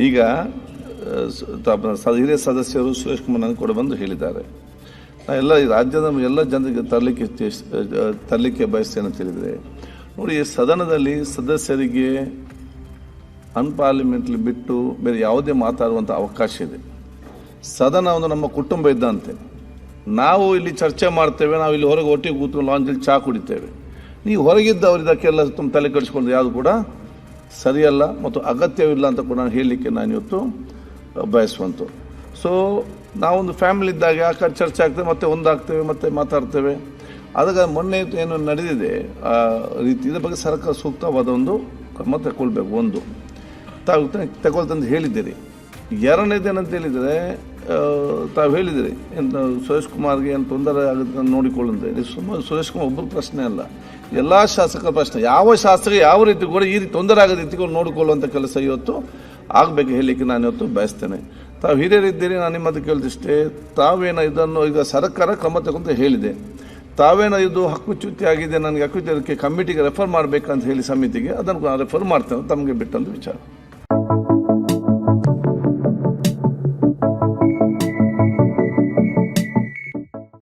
ಈಗ ಹಿರಿಯ ಸದಸ್ಯರು ಸುರೇಶ್ ಕುಮಾರ್ ನನಗೆ ಕೂಡ ಬಂದು ಹೇಳಿದ್ದಾರೆ, ಎಲ್ಲ ರಾಜ್ಯದ ಎಲ್ಲ ಜನರಿಗೆ ತರಲಿಕ್ಕೆ ಬಯಸ್ತೇನೆ ಅಂತ ಹೇಳಿದರೆ, ನೋಡಿ ಸದನದಲ್ಲಿ ಸದಸ್ಯರಿಗೆ ಅನ್ಪಾರ್ಲಿಮೆಂಟ್ಲಿ ಬಿಟ್ಟು ಬೇರೆ ಯಾವುದೇ ಮಾತಾಡುವಂಥ ಅವಕಾಶ ಇದೆ. ಸದನ ಒಂದು ನಮ್ಮ ಕುಟುಂಬ ಇದ್ದಂತೆ. ನಾವು ಇಲ್ಲಿ ಚರ್ಚೆ ಮಾಡ್ತೇವೆ, ನಾವು ಇಲ್ಲಿ ಹೊರಗೆ ಒಟ್ಟಿಗೆ ಕೂತು ಲಾಂಜಲ್ಲಿ ಚಹಾ ಕುಡಿತೇವೆ. ನೀವು ಹೊರಗಿದ್ದವರು ಇದಕ್ಕೆಲ್ಲ ತುಂಬ ತಲೆ ಕೆಡಿಸ್ಕೊಂಡು ಯಾವುದು ಕೂಡ ಸರಿಯಲ್ಲ ಮತ್ತು ಅಗತ್ಯವಿಲ್ಲ ಅಂತ ಕೂಡ ಹೇಳಲಿಕ್ಕೆ ನಾನು ಇವತ್ತು ಬಯಸುವಂತು. ಸೊ ನಾವೊಂದು ಫ್ಯಾಮಿಲಿ ಇದ್ದಾಗ ಯಾಕೆ ಚರ್ಚೆ ಆಗ್ತೇವೆ, ಮತ್ತೆ ಒಂದಾಗ್ತೇವೆ, ಮತ್ತೆ ಮಾತಾಡ್ತೇವೆ. ಅದಕ್ಕೆ ಮೊನ್ನೆ ಏನು ನಡೆದಿದೆ ಆ ರೀತಿ ಇದ್ರ ಬಗ್ಗೆ ಸರ್ಕಾರ ಸೂಕ್ತವಾದ ಒಂದು ಕ್ರಮ ತಗೊಳ್ಬೇಕು. ಒಂದು ತಗೊಳ್ತಂದು ಹೇಳಿದ್ದೀರಿ. ಎರಡನೇದೇನಂತ ಹೇಳಿದರೆ, ತಾವು ಹೇಳಿದಿರಿ ಸುರೇಶ್ ಕುಮಾರ್ಗೆ ಏನು ತೊಂದರೆ ಆಗುತ್ತೆ ನೋಡಿಕೊಳ್ಳಂತ. ಸುರೇಶ್ ಕುಮಾರ್ ಒಬ್ಬರು ಪ್ರಶ್ನೆ ಅಲ್ಲ, ಎಲ್ಲ ಶಾಸಕರ ಪ್ರಶ್ನೆ. ಯಾವ ಶಾಸಕ ಯಾವ ರೀತಿ ಕೂಡ ಈ ರೀತಿ ತೊಂದರೆ ಆಗದ ರೀತಿಗಳು ನೋಡಿಕೊಳ್ಳುವಂಥ ಕೆಲಸ ಇವತ್ತು ಆಗಬೇಕು ಹೇಳಲಿಕ್ಕೆ ನಾನು ಇವತ್ತು ಬಯಸ್ತೇನೆ. ತಾವು ಹಿರಿಯರಿದ್ದೀರಿ, ನಾನು ನಿಮ್ಮದು ಕೇಳಿದಷ್ಟೇ, ತಾವೇನೋ ಇದನ್ನು ಈಗ ಸರ್ಕಾರ ಕ್ರಮ ತಗೊಂತ ಹೇಳಿದೆ, ತಾವೇನೋ ಇದು ಹಕ್ಕುಚ್ಯುತಿ ಆಗಿದೆ, ನನಗೆ ಹಕ್ಕುಚ್ಯುತಿ ಕಮಿಟಿಗೆ ರೆಫರ್ ಮಾಡಬೇಕಂತ ಹೇಳಿ ಸಮಿತಿಗೆ, ಅದನ್ನು ರೆಫರ್ ಮಾಡ್ತೇನೆ, ತಮಗೆ ಬಿಟ್ಟಂತ ವಿಚಾರ.